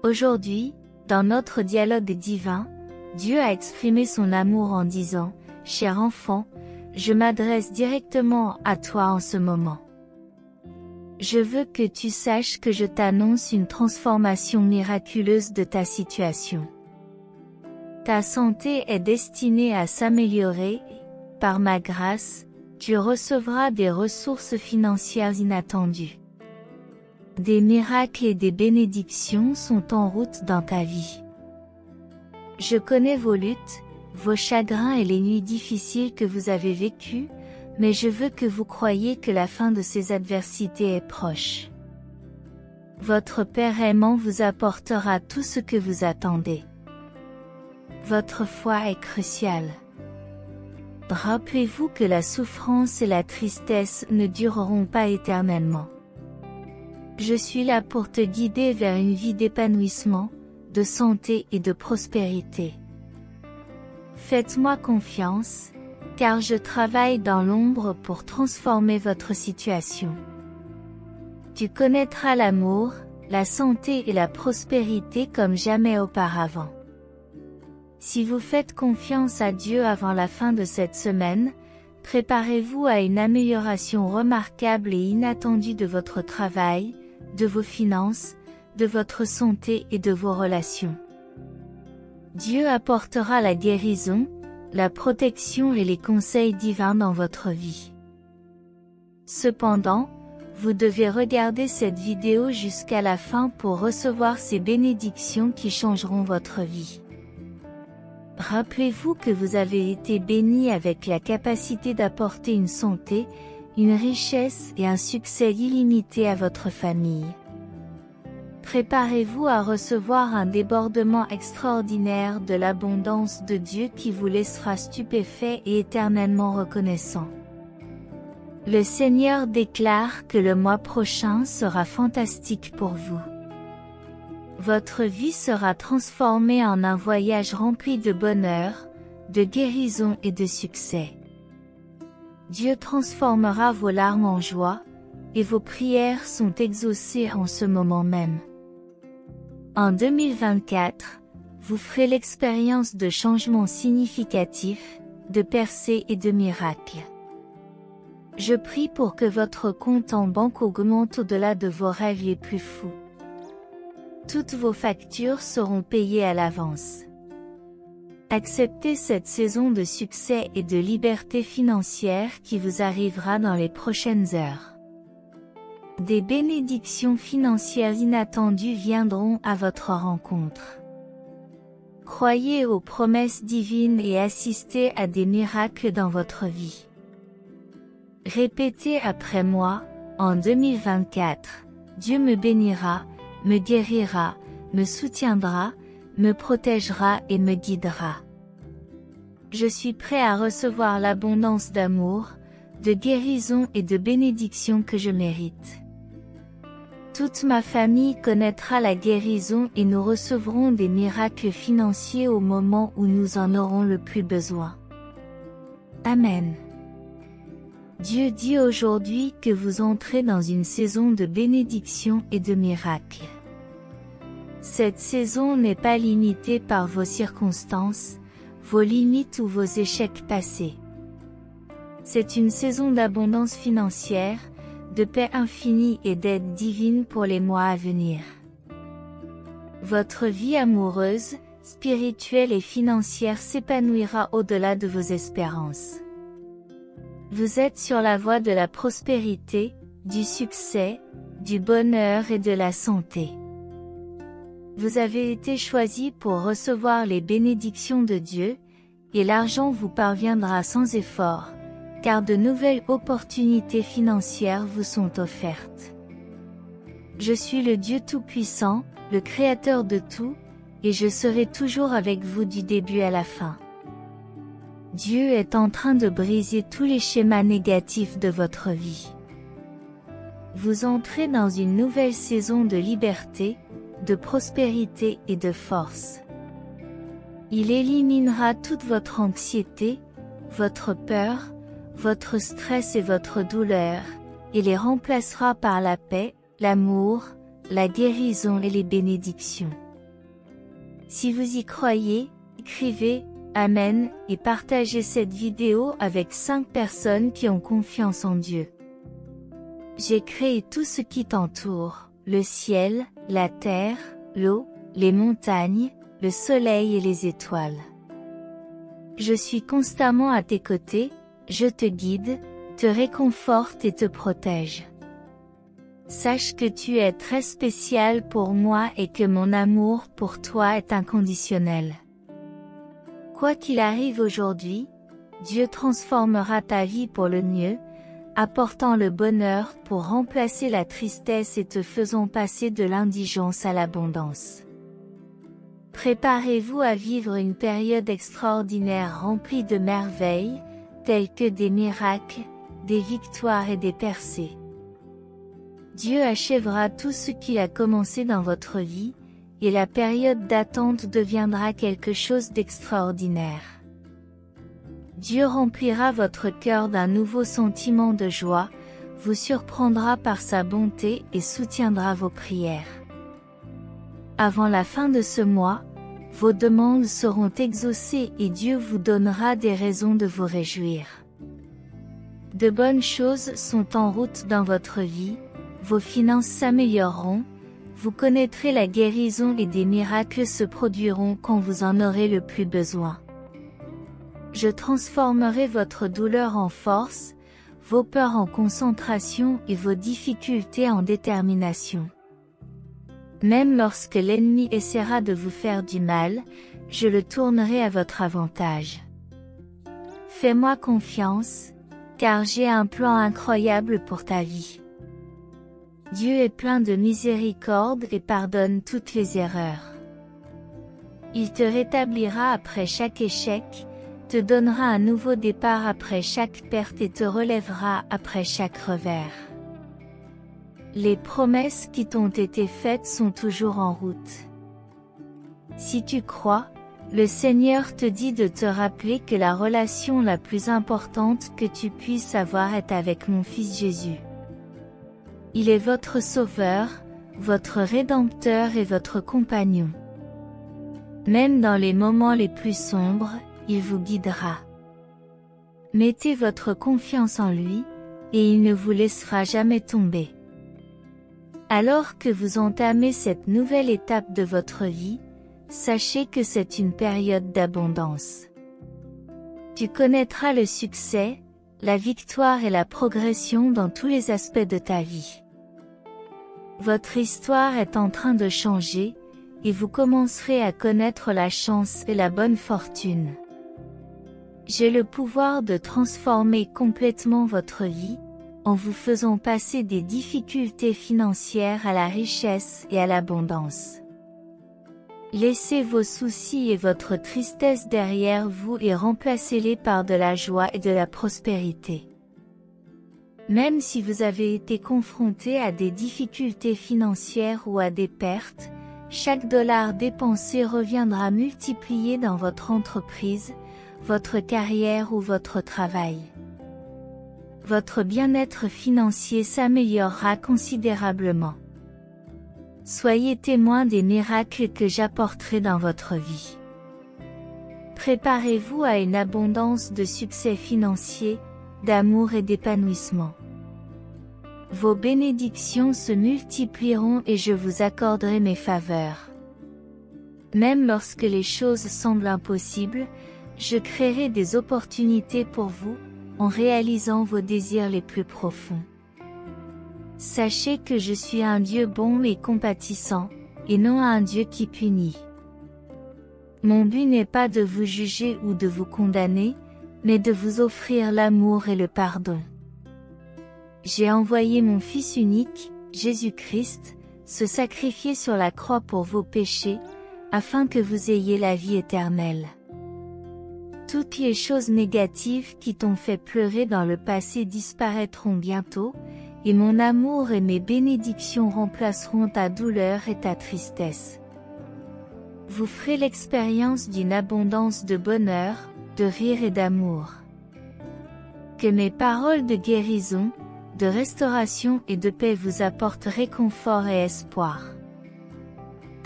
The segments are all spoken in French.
Aujourd'hui, dans notre dialogue divin, Dieu a exprimé son amour en disant, « Cher enfant, je m'adresse directement à toi en ce moment. Je veux que tu saches que je t'annonce une transformation miraculeuse de ta situation. Ta santé est destinée à s'améliorer et, par ma grâce, tu recevras des ressources financières inattendues. Des miracles et des bénédictions sont en route dans ta vie. Je connais vos luttes, vos chagrins et les nuits difficiles que vous avez vécues, mais je veux que vous croyiez que la fin de ces adversités est proche. Votre Père aimant vous apportera tout ce que vous attendez. Votre foi est cruciale. Rappelez-vous que la souffrance et la tristesse ne dureront pas éternellement. Je suis là pour te guider vers une vie d'épanouissement, de santé et de prospérité. Faites-moi confiance, car je travaille dans l'ombre pour transformer votre situation. Tu connaîtras l'amour, la santé et la prospérité comme jamais auparavant. Si vous faites confiance à Dieu avant la fin de cette semaine, préparez-vous à une amélioration remarquable et inattendue de votre travail, de vos finances, de votre santé et de vos relations. Dieu apportera la guérison, la protection et les conseils divins dans votre vie. Cependant, vous devez regarder cette vidéo jusqu'à la fin pour recevoir ces bénédictions qui changeront votre vie. Rappelez-vous que vous avez été béni avec la capacité d'apporter une santé, une richesse et un succès illimité à votre famille. Préparez-vous à recevoir un débordement extraordinaire de l'abondance de Dieu qui vous laissera stupéfait et éternellement reconnaissant. Le Seigneur déclare que le mois prochain sera fantastique pour vous. Votre vie sera transformée en un voyage rempli de bonheur, de guérison et de succès. Dieu transformera vos larmes en joie, et vos prières sont exaucées en ce moment même. En 2024, vous ferez l'expérience de changements significatifs, de percées et de miracles. Je prie pour que votre compte en banque augmente au-delà de vos rêves les plus fous. Toutes vos factures seront payées à l'avance. Acceptez cette saison de succès et de liberté financière qui vous arrivera dans les prochaines heures. Des bénédictions financières inattendues viendront à votre rencontre. Croyez aux promesses divines et assistez à des miracles dans votre vie. Répétez après moi, en 2024, Dieu me bénira, me guérira, me soutiendra, me protégera et me guidera. Je suis prêt à recevoir l'abondance d'amour, de guérison et de bénédiction que je mérite. Toute ma famille connaîtra la guérison et nous recevrons des miracles financiers au moment où nous en aurons le plus besoin. Amen. Dieu dit aujourd'hui que vous entrez dans une saison de bénédiction et de miracles. Cette saison n'est pas limitée par vos circonstances, vos limites ou vos échecs passés. C'est une saison d'abondance financière, de paix infinie et d'aide divine pour les mois à venir. Votre vie amoureuse, spirituelle et financière s'épanouira au-delà de vos espérances. Vous êtes sur la voie de la prospérité, du succès, du bonheur et de la santé. Vous avez été choisi pour recevoir les bénédictions de Dieu, et l'argent vous parviendra sans effort, car de nouvelles opportunités financières vous sont offertes. Je suis le Dieu Tout-Puissant, le Créateur de tout, et je serai toujours avec vous du début à la fin. Dieu est en train de briser tous les schémas négatifs de votre vie. Vous entrez dans une nouvelle saison de liberté, de prospérité et de force. Il éliminera toute votre anxiété, votre peur, votre stress et votre douleur, et les remplacera par la paix, l'amour, la guérison et les bénédictions. Si vous y croyez, écrivez « Amen » et partagez cette vidéo avec 5 personnes qui ont confiance en Dieu. J'ai créé tout ce qui t'entoure, le ciel, la terre, l'eau, les montagnes, le soleil et les étoiles. Je suis constamment à tes côtés, je te guide, te réconforte et te protège. Sache que tu es très spécial pour moi et que mon amour pour toi est inconditionnel. Quoi qu'il arrive aujourd'hui, Dieu transformera ta vie pour le mieux, apportant le bonheur pour remplacer la tristesse et te faisant passer de l'indigence à l'abondance. Préparez-vous à vivre une période extraordinaire remplie de merveilles, telles que des miracles, des victoires et des percées. Dieu achèvera tout ce qui a commencé dans votre vie, et la période d'attente deviendra quelque chose d'extraordinaire. Dieu remplira votre cœur d'un nouveau sentiment de joie, vous surprendra par sa bonté et soutiendra vos prières. Avant la fin de ce mois, vos demandes seront exaucées et Dieu vous donnera des raisons de vous réjouir. De bonnes choses sont en route dans votre vie, vos finances s'amélioreront, vous connaîtrez la guérison et des miracles se produiront quand vous en aurez le plus besoin. Je transformerai votre douleur en force, vos peurs en concentration et vos difficultés en détermination. Même lorsque l'ennemi essaiera de vous faire du mal, je le tournerai à votre avantage. Fais-moi confiance, car j'ai un plan incroyable pour ta vie. Dieu est plein de miséricorde et pardonne toutes les erreurs. Il te rétablira après chaque échec, te donnera un nouveau départ après chaque perte et te relèvera après chaque revers. Les promesses qui t'ont été faites sont toujours en route. Si tu crois, le Seigneur te dit de te rappeler que la relation la plus importante que tu puisses avoir est avec mon Fils Jésus. Il est votre Sauveur, votre Rédempteur et votre compagnon. Même dans les moments les plus sombres, il vous guidera. Mettez votre confiance en lui, et il ne vous laissera jamais tomber. Alors que vous entamez cette nouvelle étape de votre vie, sachez que c'est une période d'abondance. Tu connaîtras le succès, la victoire et la progression dans tous les aspects de ta vie. Votre histoire est en train de changer, et vous commencerez à connaître la chance et la bonne fortune. J'ai le pouvoir de transformer complètement votre vie, en vous faisant passer des difficultés financières à la richesse et à l'abondance. Laissez vos soucis et votre tristesse derrière vous et remplacez-les par de la joie et de la prospérité. Même si vous avez été confronté à des difficultés financières ou à des pertes, chaque dollar dépensé reviendra multiplié dans votre entreprise, votre carrière ou votre travail. Votre bien-être financier s'améliorera considérablement. Soyez témoin des miracles que j'apporterai dans votre vie. Préparez-vous à une abondance de succès financier, d'amour et d'épanouissement. Vos bénédictions se multiplieront et je vous accorderai mes faveurs. Même lorsque les choses semblent impossibles, je créerai des opportunités pour vous, en réalisant vos désirs les plus profonds. Sachez que je suis un Dieu bon et compatissant, et non un Dieu qui punit. Mon but n'est pas de vous juger ou de vous condamner, mais de vous offrir l'amour et le pardon. J'ai envoyé mon Fils unique, Jésus-Christ, se sacrifier sur la croix pour vos péchés, afin que vous ayez la vie éternelle. Toutes les choses négatives qui t'ont fait pleurer dans le passé disparaîtront bientôt, et mon amour et mes bénédictions remplaceront ta douleur et ta tristesse. Vous ferez l'expérience d'une abondance de bonheur, de rire et d'amour. Que mes paroles de guérison, de restauration et de paix vous apportent réconfort et espoir.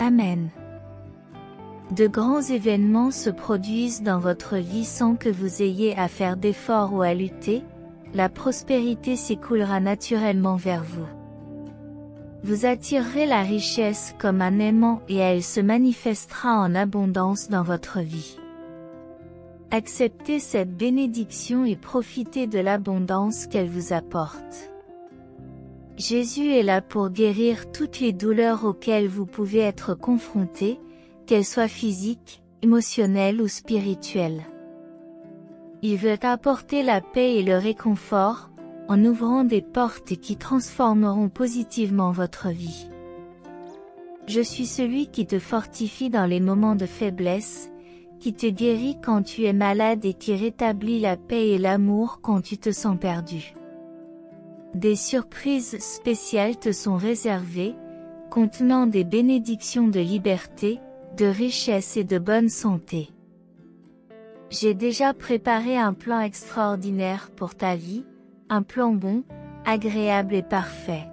Amen. De grands événements se produisent dans votre vie sans que vous ayez à faire d'efforts ou à lutter, la prospérité s'écoulera naturellement vers vous. Vous attirerez la richesse comme un aimant et elle se manifestera en abondance dans votre vie. Acceptez cette bénédiction et profitez de l'abondance qu'elle vous apporte. Jésus est là pour guérir toutes les douleurs auxquelles vous pouvez être confrontés, qu'elles soient physiques, émotionnelles ou spirituelles. Il veut apporter la paix et le réconfort, en ouvrant des portes qui transformeront positivement votre vie. Je suis celui qui te fortifie dans les moments de faiblesse, qui te guérit quand tu es malade et qui rétablit la paix et l'amour quand tu te sens perdu. Des surprises spéciales te sont réservées, contenant des bénédictions de liberté, de richesse et de bonne santé. J'ai déjà préparé un plan extraordinaire pour ta vie, un plan bon, agréable et parfait.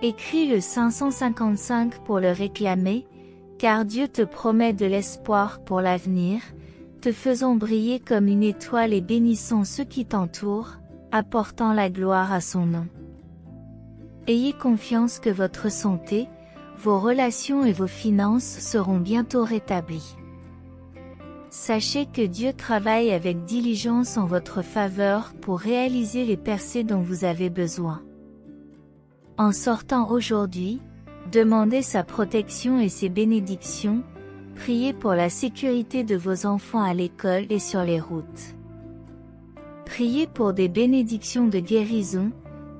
Écris le 555 pour le réclamer, car Dieu te promet de l'espoir pour l'avenir, te faisant briller comme une étoile et bénissant ceux qui t'entourent, apportant la gloire à son nom. Ayez confiance que votre santé, vos relations et vos finances seront bientôt rétablies. Sachez que Dieu travaille avec diligence en votre faveur pour réaliser les percées dont vous avez besoin. En sortant aujourd'hui, demandez sa protection et ses bénédictions, priez pour la sécurité de vos enfants à l'école et sur les routes. Priez pour des bénédictions de guérison,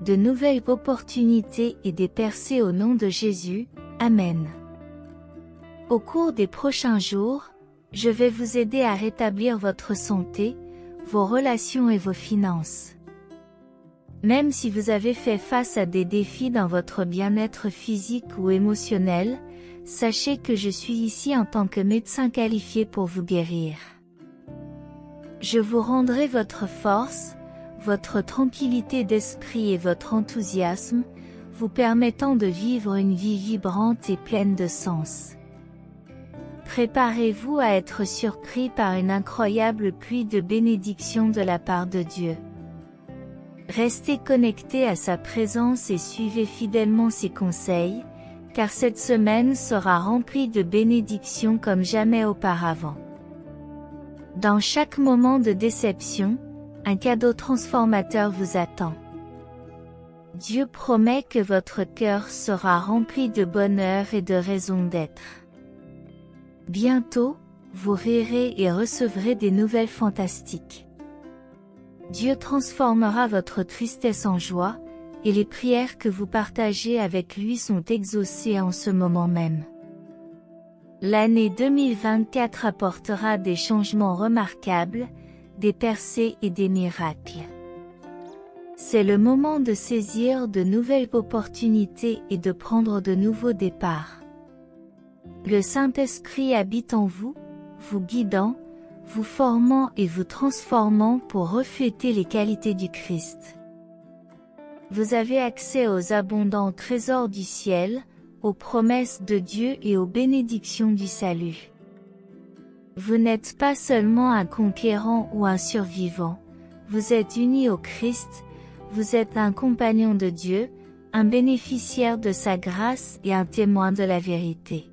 de nouvelles opportunités et des percées au nom de Jésus. Amen. Au cours des prochains jours, je vais vous aider à rétablir votre santé, vos relations et vos finances. Même si vous avez fait face à des défis dans votre bien-être physique ou émotionnel, sachez que je suis ici en tant que médecin qualifié pour vous guérir. Je vous rendrai votre force, votre tranquillité d'esprit et votre enthousiasme, vous permettant de vivre une vie vibrante et pleine de sens. Préparez-vous à être surpris par une incroyable pluie de bénédictions de la part de Dieu. Restez connectés à sa présence et suivez fidèlement ses conseils, car cette semaine sera remplie de bénédictions comme jamais auparavant. Dans chaque moment de déception, un cadeau transformateur vous attend. Dieu promet que votre cœur sera rempli de bonheur et de raison d'être. Bientôt, vous rirez et recevrez des nouvelles fantastiques. Dieu transformera votre tristesse en joie, et les prières que vous partagez avec lui sont exaucées en ce moment même. L'année 2024 apportera des changements remarquables, des percées et des miracles. C'est le moment de saisir de nouvelles opportunités et de prendre de nouveaux départs. Le Saint-Esprit habite en vous, vous guidant, vous formant et vous transformant pour refléter les qualités du Christ. Vous avez accès aux abondants trésors du ciel, aux promesses de Dieu et aux bénédictions du salut. Vous n'êtes pas seulement un conquérant ou un survivant, vous êtes unis au Christ, vous êtes un compagnon de Dieu, un bénéficiaire de sa grâce et un témoin de la vérité.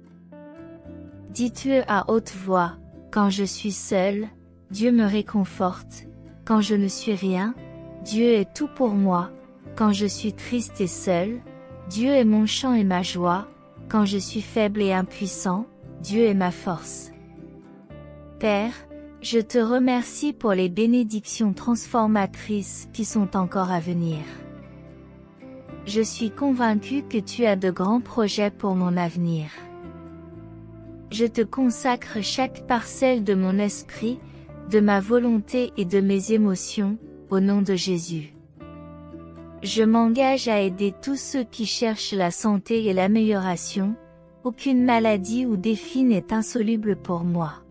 Dites-le à haute voix, quand je suis seul, Dieu me réconforte, quand je ne suis rien, Dieu est tout pour moi, quand je suis triste et seul, Dieu est mon chant et ma joie, quand je suis faible et impuissant, Dieu est ma force. Père, je te remercie pour les bénédictions transformatrices qui sont encore à venir. Je suis convaincu que tu as de grands projets pour mon avenir. Je te consacre chaque parcelle de mon esprit, de ma volonté et de mes émotions, au nom de Jésus. Je m'engage à aider tous ceux qui cherchent la santé et l'amélioration, aucune maladie ou défi n'est insoluble pour moi.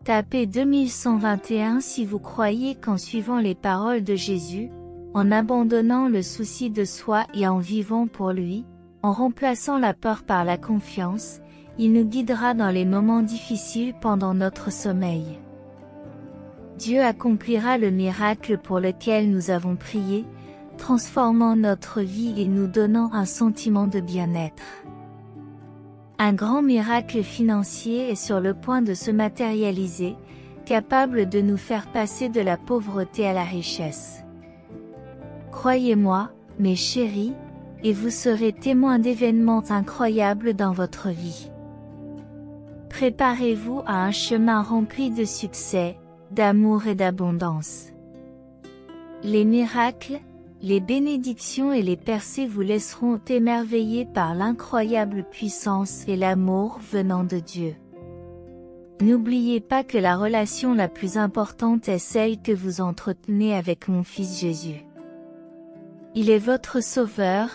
Tapez 2121 si vous croyez qu'en suivant les paroles de Jésus, en abandonnant le souci de soi et en vivant pour lui, en remplaçant la peur par la confiance, Il nous guidera dans les moments difficiles pendant notre sommeil. Dieu accomplira le miracle pour lequel nous avons prié, transformant notre vie et nous donnant un sentiment de bien-être. Un grand miracle financier est sur le point de se matérialiser, capable de nous faire passer de la pauvreté à la richesse. Croyez-moi, mes chéris, et vous serez témoins d'événements incroyables dans votre vie. Préparez-vous à un chemin rempli de succès, d'amour et d'abondance. Les miracles, les bénédictions et les percées vous laisseront émerveillés par l'incroyable puissance et l'amour venant de Dieu. N'oubliez pas que la relation la plus importante est celle que vous entretenez avec mon Fils Jésus. Il est votre Sauveur,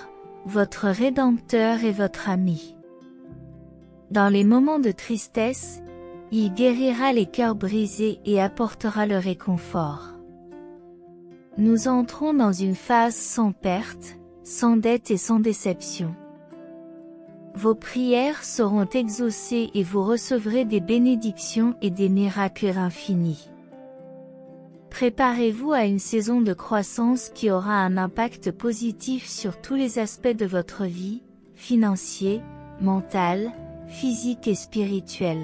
votre Rédempteur et votre ami. Dans les moments de tristesse, il guérira les cœurs brisés et apportera le réconfort. Nous entrons dans une phase sans perte, sans dette et sans déception. Vos prières seront exaucées et vous recevrez des bénédictions et des miracles infinis. Préparez-vous à une saison de croissance qui aura un impact positif sur tous les aspects de votre vie, financier, mental, physique et spirituel.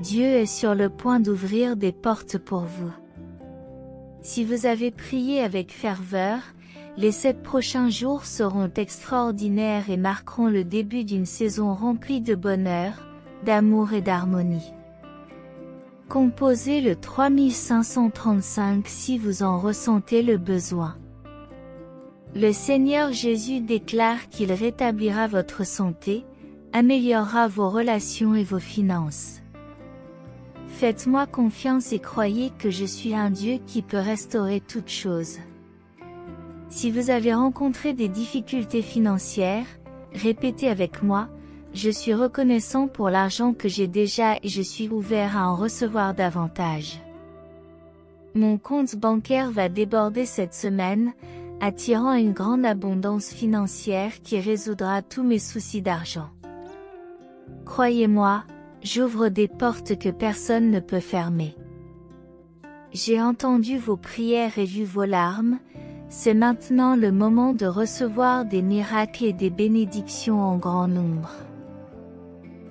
Dieu est sur le point d'ouvrir des portes pour vous. Si vous avez prié avec ferveur, les 7 prochains jours seront extraordinaires et marqueront le début d'une saison remplie de bonheur, d'amour et d'harmonie. Composez le 3535 si vous en ressentez le besoin. Le Seigneur Jésus déclare qu'il rétablira votre santé, améliorera vos relations et vos finances. Faites-moi confiance et croyez que je suis un Dieu qui peut restaurer toutes choses. Si vous avez rencontré des difficultés financières, répétez avec moi, je suis reconnaissant pour l'argent que j'ai déjà et je suis ouvert à en recevoir davantage. Mon compte bancaire va déborder cette semaine, attirant une grande abondance financière qui résoudra tous mes soucis d'argent. Croyez-moi, j'ouvre des portes que personne ne peut fermer. J'ai entendu vos prières et vu vos larmes, c'est maintenant le moment de recevoir des miracles et des bénédictions en grand nombre.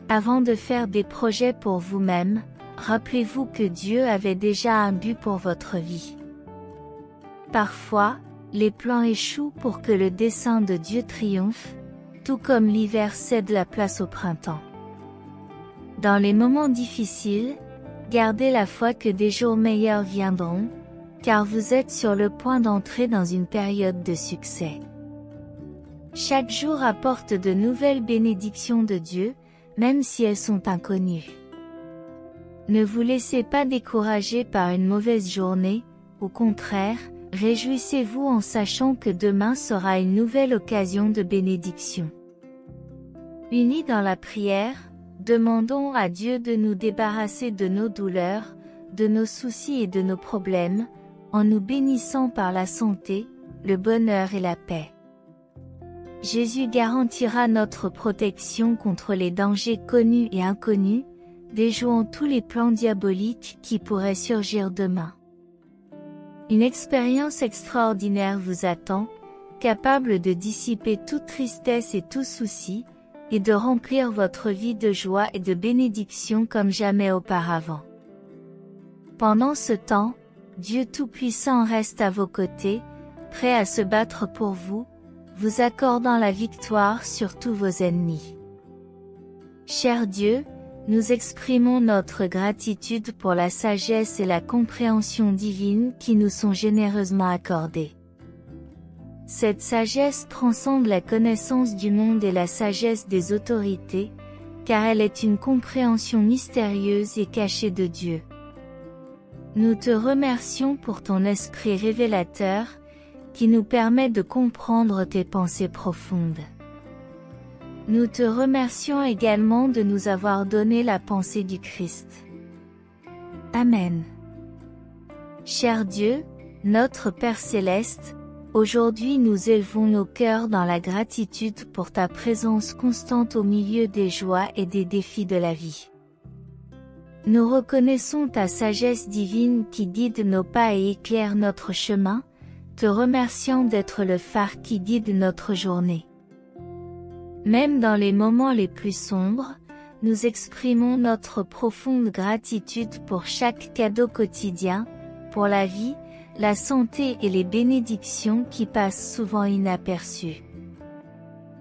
Avant de faire des projets pour vous-même, rappelez-vous que Dieu avait déjà un but pour votre vie. Parfois, les plans échouent pour que le dessein de Dieu triomphe, tout comme l'hiver cède la place au printemps. Dans les moments difficiles, gardez la foi que des jours meilleurs viendront, car vous êtes sur le point d'entrer dans une période de succès. Chaque jour apporte de nouvelles bénédictions de Dieu, même si elles sont inconnues. Ne vous laissez pas décourager par une mauvaise journée, au contraire, réjouissez-vous en sachant que demain sera une nouvelle occasion de bénédiction. Unis dans la prière, demandons à Dieu de nous débarrasser de nos douleurs, de nos soucis et de nos problèmes, en nous bénissant par la santé, le bonheur et la paix. Jésus garantira notre protection contre les dangers connus et inconnus, déjouant tous les plans diaboliques qui pourraient surgir demain. Une expérience extraordinaire vous attend, capable de dissiper toute tristesse et tout souci, et de remplir votre vie de joie et de bénédiction comme jamais auparavant. Pendant ce temps, Dieu Tout-Puissant reste à vos côtés, prêt à se battre pour vous, vous accordant la victoire sur tous vos ennemis. Cher Dieu, nous exprimons notre gratitude pour la sagesse et la compréhension divine qui nous sont généreusement accordées. Cette sagesse transcende la connaissance du monde et la sagesse des autorités, car elle est une compréhension mystérieuse et cachée de Dieu. Nous te remercions pour ton esprit révélateur, qui nous permet de comprendre tes pensées profondes. Nous te remercions également de nous avoir donné la pensée du Christ. Amen. Cher Dieu, notre Père céleste, Aujourd'hui nous élevons nos cœurs dans la gratitude pour ta présence constante au milieu des joies et des défis de la vie. Nous reconnaissons ta sagesse divine qui guide nos pas et éclaire notre chemin, te remerciant d'être le phare qui guide notre journée. Même dans les moments les plus sombres, nous exprimons notre profonde gratitude pour chaque cadeau quotidien, pour la vie, la santé et les bénédictions qui passent souvent inaperçues.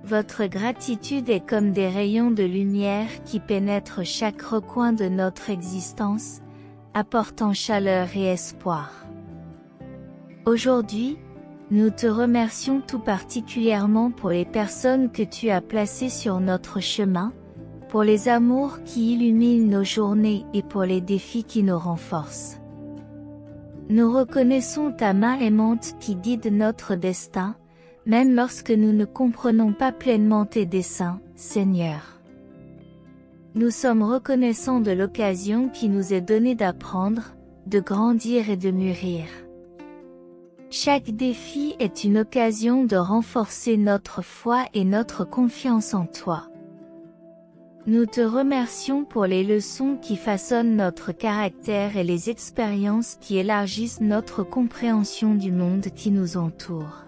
Votre gratitude est comme des rayons de lumière qui pénètrent chaque recoin de notre existence, apportant chaleur et espoir. Aujourd'hui, nous te remercions tout particulièrement pour les personnes que tu as placées sur notre chemin, pour les amours qui illuminent nos journées et pour les défis qui nous renforcent. Nous reconnaissons ta main aimante qui guide notre destin, même lorsque nous ne comprenons pas pleinement tes desseins, Seigneur. Nous sommes reconnaissants de l'occasion qui nous est donnée d'apprendre, de grandir et de mûrir. Chaque défi est une occasion de renforcer notre foi et notre confiance en toi. Nous te remercions pour les leçons qui façonnent notre caractère et les expériences qui élargissent notre compréhension du monde qui nous entoure.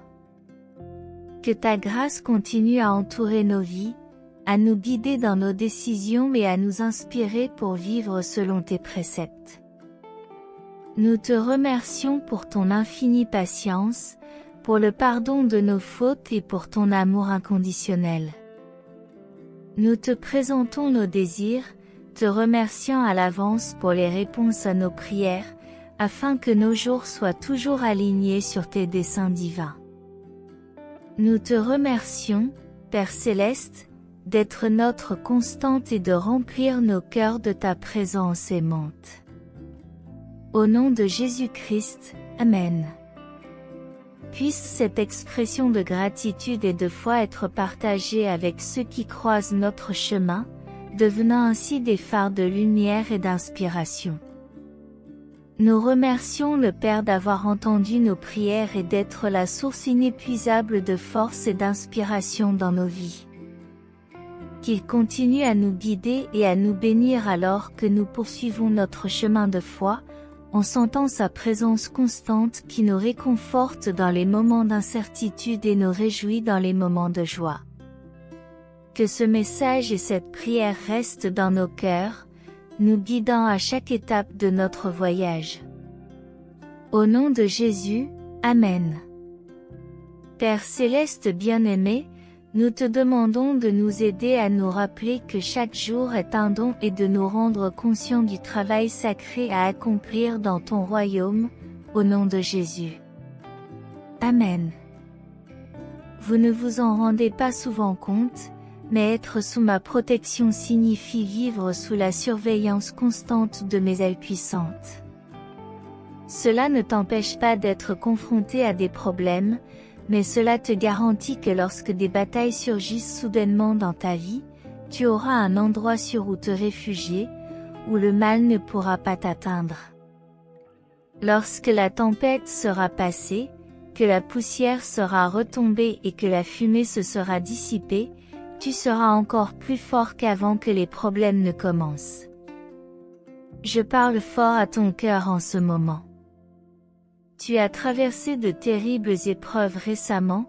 Que ta grâce continue à entourer nos vies, à nous guider dans nos décisions et à nous inspirer pour vivre selon tes préceptes. Nous te remercions pour ton infinie patience, pour le pardon de nos fautes et pour ton amour inconditionnel. Nous te présentons nos désirs, te remerciant à l'avance pour les réponses à nos prières, afin que nos jours soient toujours alignés sur tes desseins divins. Nous te remercions, Père Céleste, d'être notre constante et de remplir nos cœurs de ta présence aimante. Au nom de Jésus-Christ, Amen. Puisse cette expression de gratitude et de foi être partagée avec ceux qui croisent notre chemin, devenant ainsi des phares de lumière et d'inspiration. Nous remercions le Père d'avoir entendu nos prières et d'être la source inépuisable de force et d'inspiration dans nos vies. Qu'il continue à nous guider et à nous bénir alors que nous poursuivons notre chemin de foi, en sentant sa présence constante qui nous réconforte dans les moments d'incertitude et nous réjouit dans les moments de joie. Que ce message et cette prière restent dans nos cœurs, nous guidant à chaque étape de notre voyage. Au nom de Jésus, Amen. Père Céleste bien-aimé, nous te demandons de nous aider à nous rappeler que chaque jour est un don et de nous rendre conscients du travail sacré à accomplir dans ton royaume, au nom de Jésus. Amen. Vous ne vous en rendez pas souvent compte, mais être sous ma protection signifie vivre sous la surveillance constante de mes ailes puissantes. Cela ne t'empêche pas d'être confronté à des problèmes, mais cela te garantit que lorsque des batailles surgissent soudainement dans ta vie, tu auras un endroit sûr où te réfugier, où le mal ne pourra pas t'atteindre. Lorsque la tempête sera passée, que la poussière sera retombée et que la fumée se sera dissipée, tu seras encore plus fort qu'avant que les problèmes ne commencent. Je parle fort à ton cœur en ce moment. Tu as traversé de terribles épreuves récemment,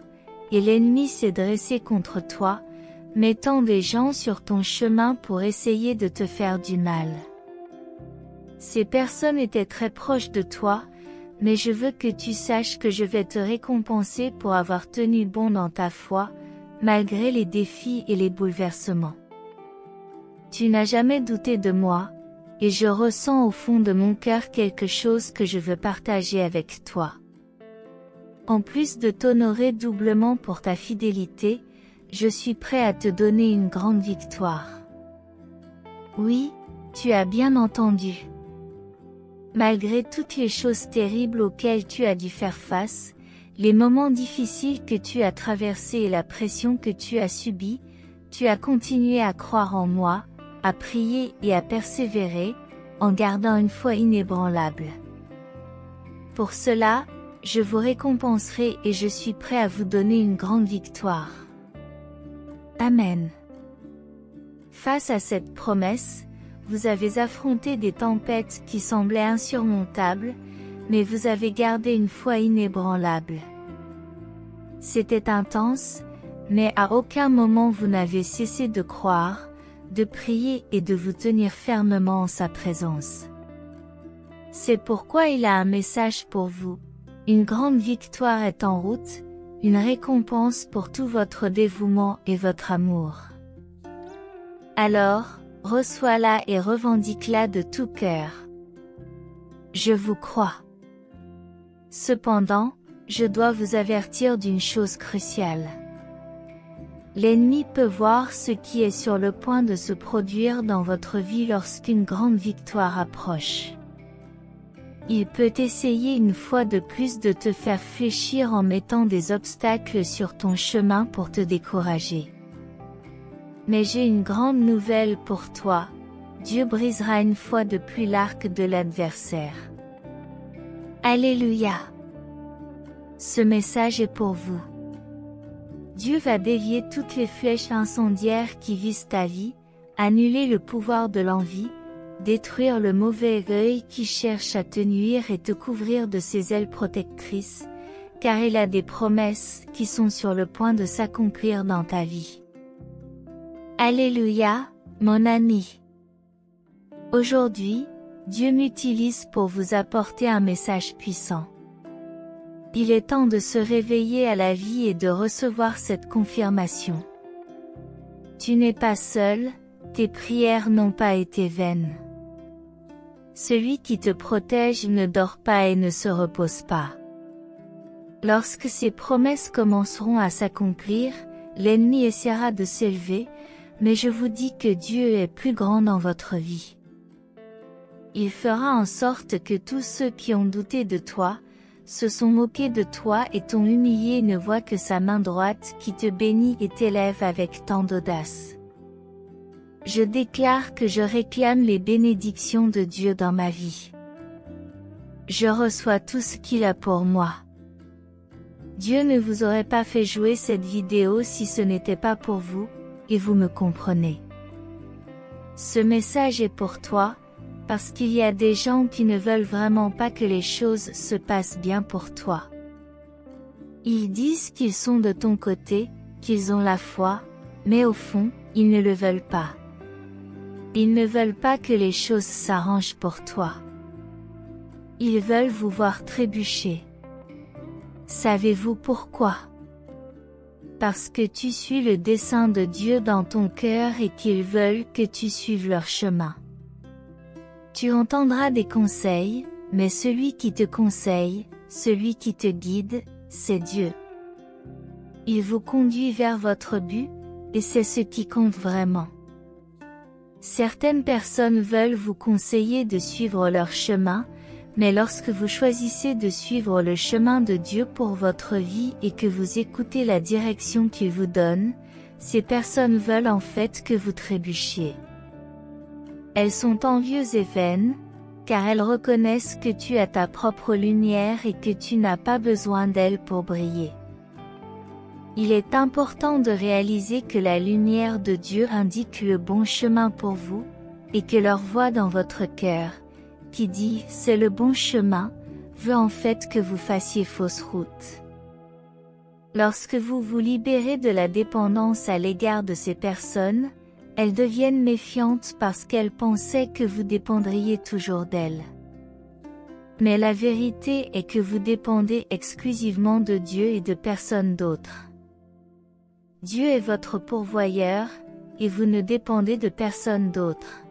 et l'ennemi s'est dressé contre toi, mettant des gens sur ton chemin pour essayer de te faire du mal. Ces personnes étaient très proches de toi, mais je veux que tu saches que je vais te récompenser pour avoir tenu bon dans ta foi, malgré les défis et les bouleversements. Tu n'as jamais douté de moi, et je ressens au fond de mon cœur quelque chose que je veux partager avec toi. En plus de t'honorer doublement pour ta fidélité, je suis prêt à te donner une grande victoire. Oui, tu as bien entendu. Malgré toutes les choses terribles auxquelles tu as dû faire face, les moments difficiles que tu as traversés et la pression que tu as subie, tu as continué à croire en moi, à prier et à persévérer, en gardant une foi inébranlable. Pour cela, je vous récompenserai et je suis prêt à vous donner une grande victoire. Amen. Face à cette promesse, vous avez affronté des tempêtes qui semblaient insurmontables, mais vous avez gardé une foi inébranlable. C'était intense, mais à aucun moment vous n'avez cessé de croire, de prier et de vous tenir fermement en sa présence. C'est pourquoi il a un message pour vous. Une grande victoire est en route, une récompense pour tout votre dévouement et votre amour. Alors, reçois-la et revendique-la de tout cœur. Je vous crois. Cependant, je dois vous avertir d'une chose cruciale. L'ennemi peut voir ce qui est sur le point de se produire dans votre vie lorsqu'une grande victoire approche. Il peut essayer une fois de plus de te faire fléchir en mettant des obstacles sur ton chemin pour te décourager. Mais j'ai une grande nouvelle pour toi, Dieu brisera une fois de plus l'arc de l'adversaire. Alléluia! Ce message est pour vous. Dieu va dévier toutes les flèches incendiaires qui visent ta vie, annuler le pouvoir de l'envie, détruire le mauvais œil qui cherche à te nuire et te couvrir de ses ailes protectrices, car il a des promesses qui sont sur le point de s'accomplir dans ta vie. Alléluia, mon ami. Aujourd'hui, Dieu m'utilise pour vous apporter un message puissant. Il est temps de se réveiller à la vie et de recevoir cette confirmation. Tu n'es pas seul, tes prières n'ont pas été vaines. Celui qui te protège ne dort pas et ne se repose pas. Lorsque ces promesses commenceront à s'accomplir, l'ennemi essaiera de s'élever, mais je vous dis que Dieu est plus grand dans votre vie. Il fera en sorte que tous ceux qui ont douté de toi, se sont moqués de toi et t'ont humilié ne voient que sa main droite qui te bénit et t'élève avec tant d'audace. Je déclare que je réclame les bénédictions de Dieu dans ma vie. Je reçois tout ce qu'il a pour moi. Dieu ne vous aurait pas fait jouer cette vidéo si ce n'était pas pour vous, et vous me comprenez. Ce message est pour toi, parce qu'il y a des gens qui ne veulent vraiment pas que les choses se passent bien pour toi. Ils disent qu'ils sont de ton côté, qu'ils ont la foi, mais au fond, ils ne le veulent pas. Ils ne veulent pas que les choses s'arrangent pour toi. Ils veulent vous voir trébucher. Savez-vous pourquoi? Parce que tu suis le dessein de Dieu dans ton cœur et qu'ils veulent que tu suives leur chemin. Tu entendras des conseils, mais celui qui te conseille, celui qui te guide, c'est Dieu. Il vous conduit vers votre but, et c'est ce qui compte vraiment. Certaines personnes veulent vous conseiller de suivre leur chemin, mais lorsque vous choisissez de suivre le chemin de Dieu pour votre vie et que vous écoutez la direction qu'il vous donne, ces personnes veulent en fait que vous trébuchiez. Elles sont envieuses et vaines, car elles reconnaissent que tu as ta propre lumière et que tu n'as pas besoin d'elle pour briller. Il est important de réaliser que la lumière de Dieu indique le bon chemin pour vous, et que leur voix dans votre cœur, qui dit « c'est le bon chemin », veut en fait que vous fassiez fausse route. Lorsque vous vous libérez de la dépendance à l'égard de ces personnes, elles deviennent méfiantes parce qu'elles pensaient que vous dépendriez toujours d'elles. Mais la vérité est que vous dépendez exclusivement de Dieu et de personne d'autre. Dieu est votre pourvoyeur, et vous ne dépendez de personne d'autre.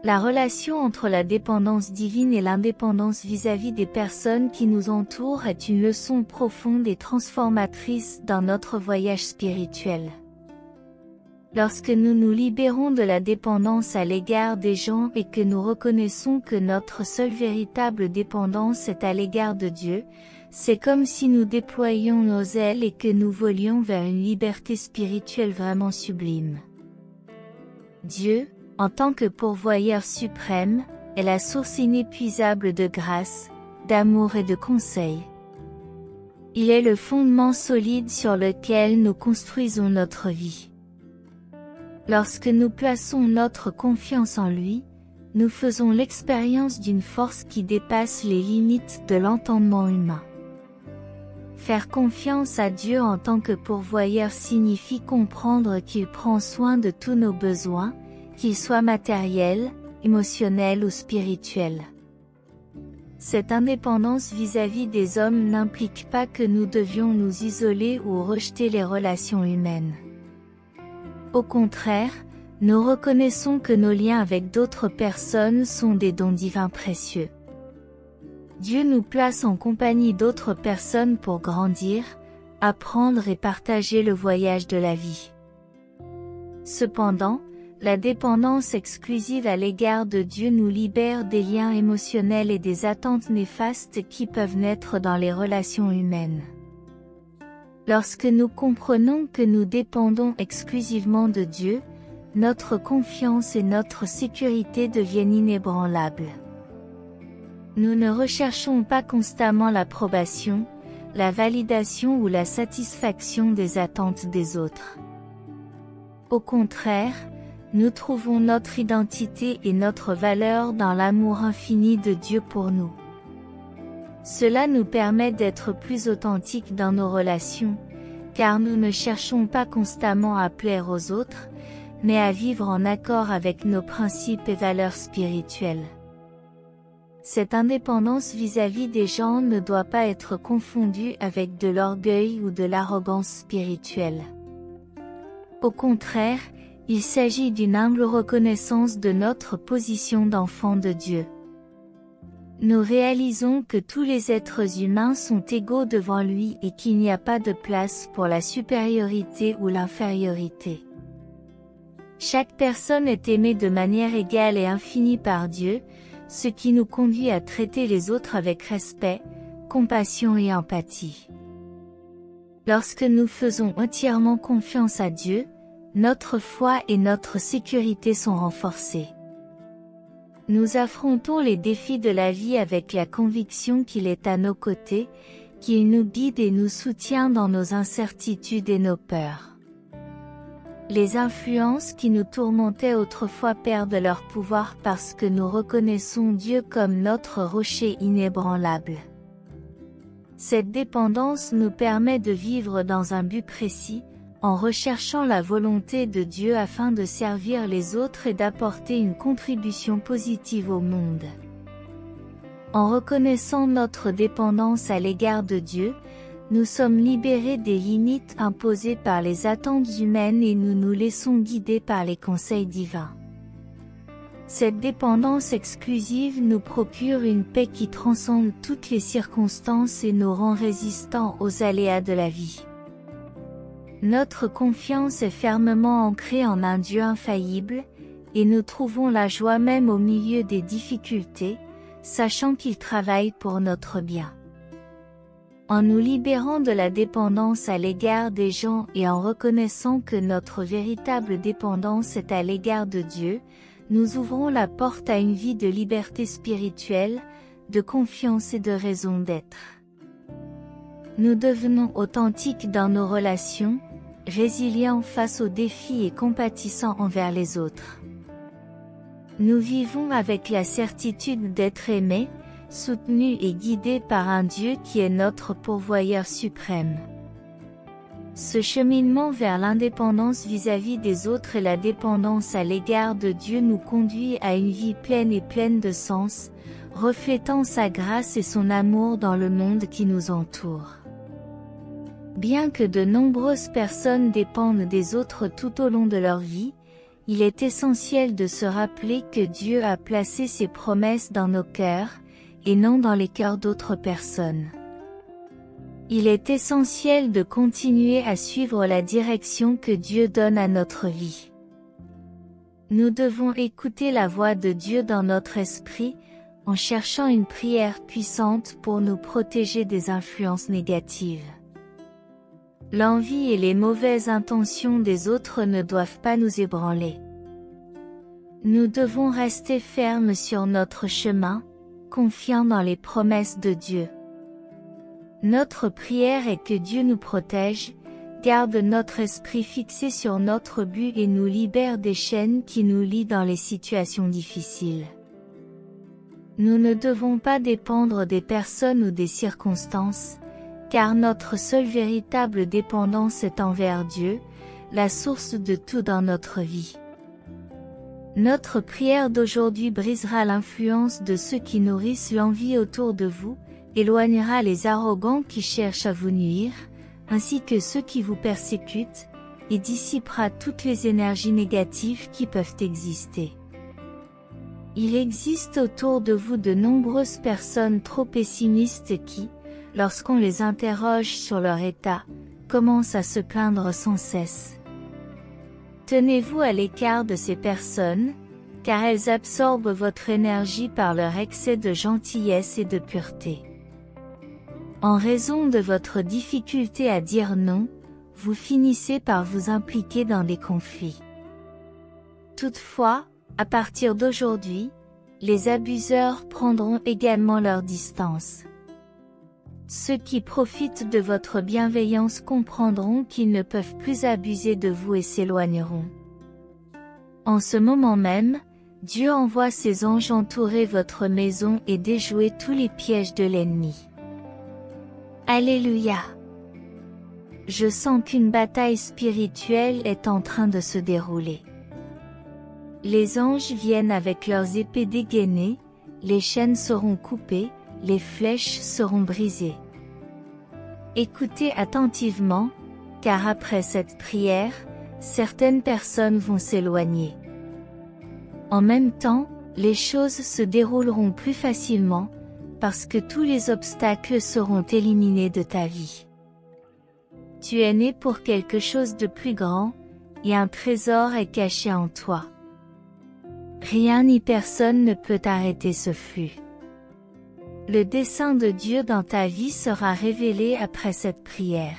La relation entre la dépendance divine et l'indépendance vis-à-vis des personnes qui nous entourent est une leçon profonde et transformatrice dans notre voyage spirituel. Lorsque nous nous libérons de la dépendance à l'égard des gens et que nous reconnaissons que notre seule véritable dépendance est à l'égard de Dieu, c'est comme si nous déployions nos ailes et que nous volions vers une liberté spirituelle vraiment sublime. Dieu, en tant que pourvoyeur suprême, est la source inépuisable de grâce, d'amour et de conseil. Il est le fondement solide sur lequel nous construisons notre vie. Lorsque nous plaçons notre confiance en lui, nous faisons l'expérience d'une force qui dépasse les limites de l'entendement humain. Faire confiance à Dieu en tant que pourvoyeur signifie comprendre qu'il prend soin de tous nos besoins, qu'ils soient matériels, émotionnels ou spirituels. Cette indépendance vis-à-vis des hommes n'implique pas que nous devions nous isoler ou rejeter les relations humaines. Au contraire, nous reconnaissons que nos liens avec d'autres personnes sont des dons divins précieux. Dieu nous place en compagnie d'autres personnes pour grandir, apprendre et partager le voyage de la vie. Cependant, la dépendance exclusive à l'égard de Dieu nous libère des liens émotionnels et des attentes néfastes qui peuvent naître dans les relations humaines. Lorsque nous comprenons que nous dépendons exclusivement de Dieu, notre confiance et notre sécurité deviennent inébranlables. Nous ne recherchons pas constamment l'approbation, la validation ou la satisfaction des attentes des autres. Au contraire, nous trouvons notre identité et notre valeur dans l'amour infini de Dieu pour nous. Cela nous permet d'être plus authentiques dans nos relations, car nous ne cherchons pas constamment à plaire aux autres, mais à vivre en accord avec nos principes et valeurs spirituelles. Cette indépendance vis-à-vis des gens ne doit pas être confondue avec de l'orgueil ou de l'arrogance spirituelle. Au contraire, il s'agit d'une humble reconnaissance de notre position d'enfant de Dieu. Nous réalisons que tous les êtres humains sont égaux devant lui et qu'il n'y a pas de place pour la supériorité ou l'infériorité. Chaque personne est aimée de manière égale et infinie par Dieu, ce qui nous conduit à traiter les autres avec respect, compassion et empathie. Lorsque nous faisons entièrement confiance à Dieu, notre foi et notre sécurité sont renforcées. Nous affrontons les défis de la vie avec la conviction qu'il est à nos côtés, qu'il nous guide et nous soutient dans nos incertitudes et nos peurs. Les influences qui nous tourmentaient autrefois perdent leur pouvoir parce que nous reconnaissons Dieu comme notre rocher inébranlable. Cette dépendance nous permet de vivre dans un but précis, en recherchant la volonté de Dieu afin de servir les autres et d'apporter une contribution positive au monde. En reconnaissant notre dépendance à l'égard de Dieu, nous sommes libérés des limites imposées par les attentes humaines et nous nous laissons guider par les conseils divins. Cette dépendance exclusive nous procure une paix qui transcende toutes les circonstances et nous rend résistants aux aléas de la vie. Notre confiance est fermement ancrée en un Dieu infaillible, et nous trouvons la joie même au milieu des difficultés, sachant qu'il travaille pour notre bien. En nous libérant de la dépendance à l'égard des gens et en reconnaissant que notre véritable dépendance est à l'égard de Dieu, nous ouvrons la porte à une vie de liberté spirituelle, de confiance et de raison d'être. Nous devenons authentiques dans nos relations, résilients face aux défis et compatissants envers les autres. Nous vivons avec la certitude d'être aimés, soutenus et guidés par un Dieu qui est notre pourvoyeur suprême. Ce cheminement vers l'indépendance vis-à-vis des autres et la dépendance à l'égard de Dieu nous conduit à une vie pleine et pleine de sens, reflétant sa grâce et son amour dans le monde qui nous entoure. Bien que de nombreuses personnes dépendent des autres tout au long de leur vie, il est essentiel de se rappeler que Dieu a placé ses promesses dans nos cœurs, et non dans les cœurs d'autres personnes. Il est essentiel de continuer à suivre la direction que Dieu donne à notre vie. Nous devons écouter la voix de Dieu dans notre esprit, en cherchant une prière puissante pour nous protéger des influences négatives. L'envie et les mauvaises intentions des autres ne doivent pas nous ébranler. Nous devons rester fermes sur notre chemin, confiants dans les promesses de Dieu. Notre prière est que Dieu nous protège, garde notre esprit fixé sur notre but et nous libère des chaînes qui nous lient dans les situations difficiles. Nous ne devons pas dépendre des personnes ou des circonstances, car notre seule véritable dépendance est envers Dieu, la source de tout dans notre vie. Notre prière d'aujourd'hui brisera l'influence de ceux qui nourrissent l'envie autour de vous, éloignera les arrogants qui cherchent à vous nuire, ainsi que ceux qui vous persécutent, et dissipera toutes les énergies négatives qui peuvent exister. Il existe autour de vous de nombreuses personnes trop pessimistes qui, lorsqu'on les interroge sur leur état, commencent à se plaindre sans cesse. Tenez-vous à l'écart de ces personnes, car elles absorbent votre énergie par leur excès de gentillesse et de pureté. En raison de votre difficulté à dire non, vous finissez par vous impliquer dans des conflits. Toutefois, à partir d'aujourd'hui, les abuseurs prendront également leur distance. Ceux qui profitent de votre bienveillance comprendront qu'ils ne peuvent plus abuser de vous et s'éloigneront. En ce moment même, Dieu envoie ses anges entourer votre maison et déjouer tous les pièges de l'ennemi. Alléluia! Je sens qu'une bataille spirituelle est en train de se dérouler. Les anges viennent avec leurs épées dégainées, les chaînes seront coupées, les flèches seront brisées. Écoutez attentivement, car après cette prière, certaines personnes vont s'éloigner. En même temps, les choses se dérouleront plus facilement, parce que tous les obstacles seront éliminés de ta vie. Tu es né pour quelque chose de plus grand, et un trésor est caché en toi. Rien ni personne ne peut arrêter ce flux. Le dessein de Dieu dans ta vie sera révélé après cette prière.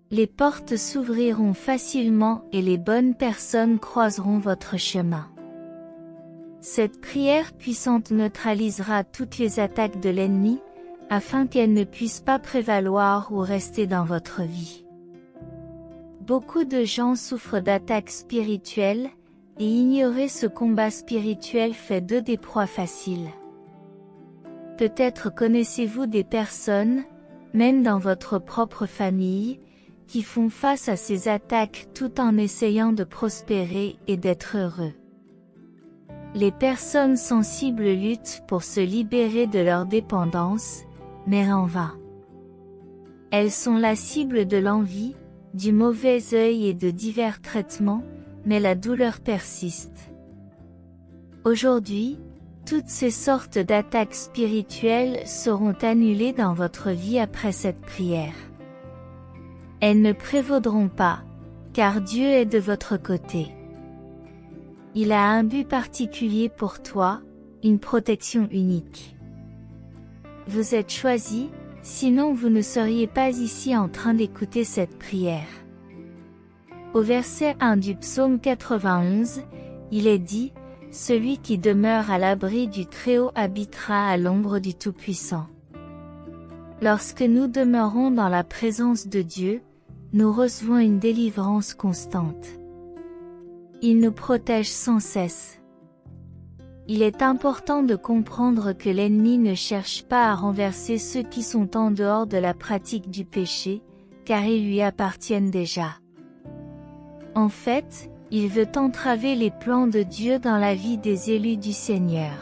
Les portes s'ouvriront facilement et les bonnes personnes croiseront votre chemin. Cette prière puissante neutralisera toutes les attaques de l'ennemi, afin qu'elles ne puissent pas prévaloir ou rester dans votre vie. Beaucoup de gens souffrent d'attaques spirituelles, et ignorer ce combat spirituel fait d'eux des proies faciles. Peut-être connaissez-vous des personnes, même dans votre propre famille, qui font face à ces attaques tout en essayant de prospérer et d'être heureux. Les personnes sensibles luttent pour se libérer de leur dépendance, mais en vain. Elles sont la cible de l'envie, du mauvais œil et de divers traitements, mais la douleur persiste. Aujourd'hui, toutes ces sortes d'attaques spirituelles seront annulées dans votre vie après cette prière. Elles ne prévaudront pas, car Dieu est de votre côté. Il a un but particulier pour toi, une protection unique. Vous êtes choisi, sinon vous ne seriez pas ici en train d'écouter cette prière. Au verset 1 du psaume 91, il est dit, « Celui qui demeure à l'abri du Très-Haut habitera à l'ombre du Tout-Puissant. » Lorsque nous demeurons dans la présence de Dieu, nous recevons une délivrance constante. Il nous protège sans cesse. Il est important de comprendre que l'ennemi ne cherche pas à renverser ceux qui sont en dehors de la pratique du péché, car ils lui appartiennent déjà. En fait, il veut entraver les plans de Dieu dans la vie des élus du Seigneur.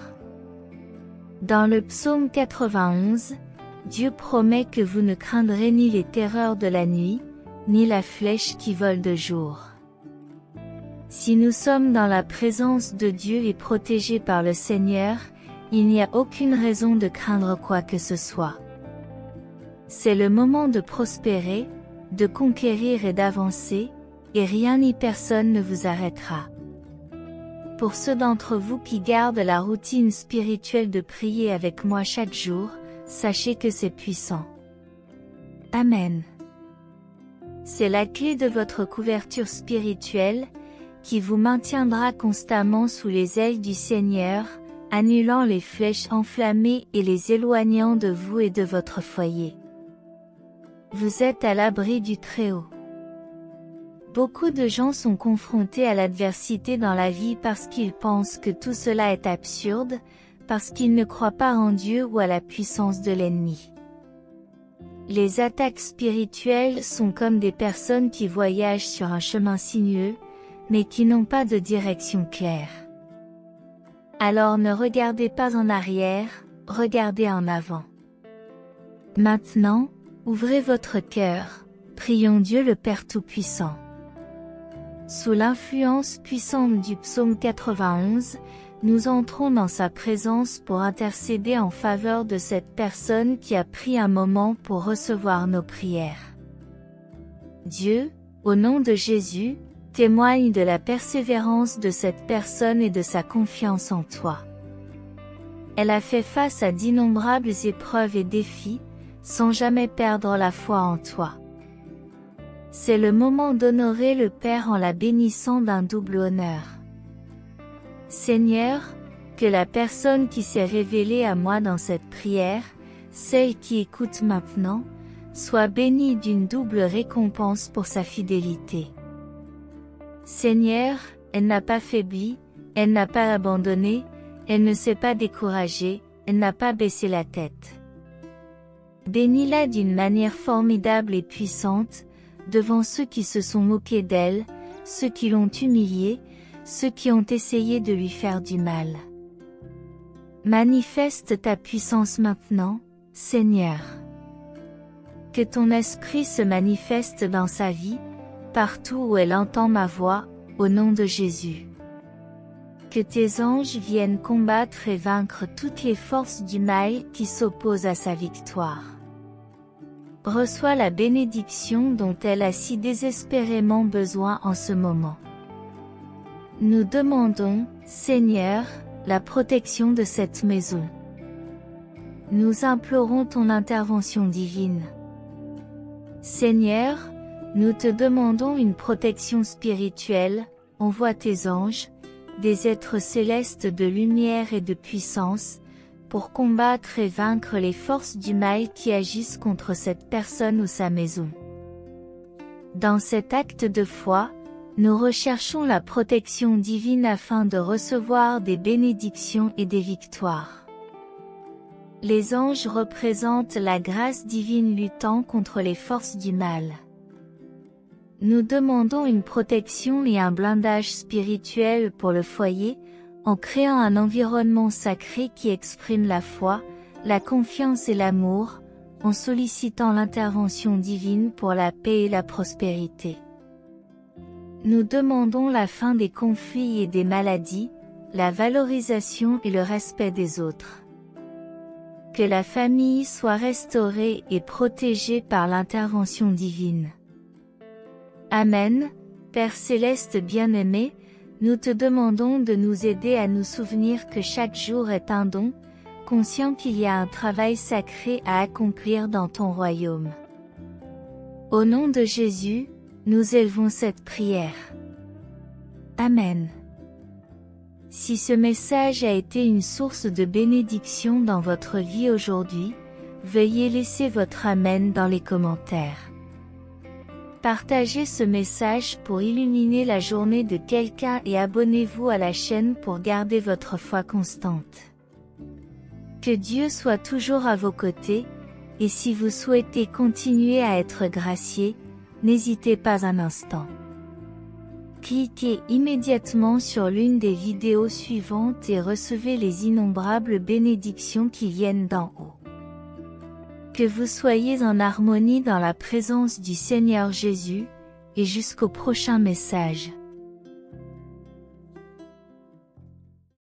Dans le psaume 91, Dieu promet que vous ne craindrez ni les terreurs de la nuit, ni la flèche qui vole de jour. Si nous sommes dans la présence de Dieu et protégés par le Seigneur, il n'y a aucune raison de craindre quoi que ce soit. C'est le moment de prospérer, de conquérir et d'avancer, et rien ni personne ne vous arrêtera. Pour ceux d'entre vous qui gardent la routine spirituelle de prier avec moi chaque jour, sachez que c'est puissant. Amen. C'est la clé de votre couverture spirituelle, qui vous maintiendra constamment sous les ailes du Seigneur, annulant les flèches enflammées et les éloignant de vous et de votre foyer. Vous êtes à l'abri du Très-Haut. Beaucoup de gens sont confrontés à l'adversité dans la vie parce qu'ils pensent que tout cela est absurde, parce qu'ils ne croient pas en Dieu ou à la puissance de l'ennemi. Les attaques spirituelles sont comme des personnes qui voyagent sur un chemin sinueux, mais qui n'ont pas de direction claire. Alors ne regardez pas en arrière, regardez en avant. Maintenant, ouvrez votre cœur, prions Dieu le Père Tout-Puissant. Sous l'influence puissante du psaume 91, nous entrons dans sa présence pour intercéder en faveur de cette personne qui a pris un moment pour recevoir nos prières. Dieu, au nom de Jésus, témoigne de la persévérance de cette personne et de sa confiance en toi. Elle a fait face à d'innombrables épreuves et défis, sans jamais perdre la foi en toi. C'est le moment d'honorer le Père en la bénissant d'un double honneur. Seigneur, que la personne qui s'est révélée à moi dans cette prière, celle qui écoute maintenant, soit bénie d'une double récompense pour sa fidélité. Seigneur, elle n'a pas faibli, elle n'a pas abandonné, elle ne s'est pas découragée, elle n'a pas baissé la tête. Bénis-la d'une manière formidable et puissante, devant ceux qui se sont moqués d'elle, ceux qui l'ont humiliée, ceux qui ont essayé de lui faire du mal. Manifeste ta puissance maintenant, Seigneur. Que ton esprit se manifeste dans sa vie, partout où elle entend ma voix, au nom de Jésus. Que tes anges viennent combattre et vaincre toutes les forces du mal qui s'opposent à sa victoire. Reçois la bénédiction dont elle a si désespérément besoin en ce moment. Nous demandons, Seigneur, la protection de cette maison. Nous implorons ton intervention divine. Seigneur, nous te demandons une protection spirituelle, envoie tes anges, des êtres célestes de lumière et de puissance, pour combattre et vaincre les forces du mal qui agissent contre cette personne ou sa maison. Dans cet acte de foi, nous recherchons la protection divine afin de recevoir des bénédictions et des victoires. Les anges représentent la grâce divine luttant contre les forces du mal. Nous demandons une protection et un blindage spirituel pour le foyer, en créant un environnement sacré qui exprime la foi, la confiance et l'amour, en sollicitant l'intervention divine pour la paix et la prospérité. Nous demandons la fin des conflits et des maladies, la valorisation et le respect des autres. Que la famille soit restaurée et protégée par l'intervention divine. Amen, Père céleste bien-aimé, nous te demandons de nous aider à nous souvenir que chaque jour est un don, conscient qu'il y a un travail sacré à accomplir dans ton royaume. Au nom de Jésus, nous élevons cette prière. Amen. Si ce message a été une source de bénédiction dans votre vie aujourd'hui, veuillez laisser votre Amen dans les commentaires. Partagez ce message pour illuminer la journée de quelqu'un et abonnez-vous à la chaîne pour garder votre foi constante. Que Dieu soit toujours à vos côtés, et si vous souhaitez continuer à être gracié, n'hésitez pas un instant. Cliquez immédiatement sur l'une des vidéos suivantes et recevez les innombrables bénédictions qui viennent d'en haut. Que vous soyez en harmonie dans la présence du Seigneur Jésus, et jusqu'au prochain message.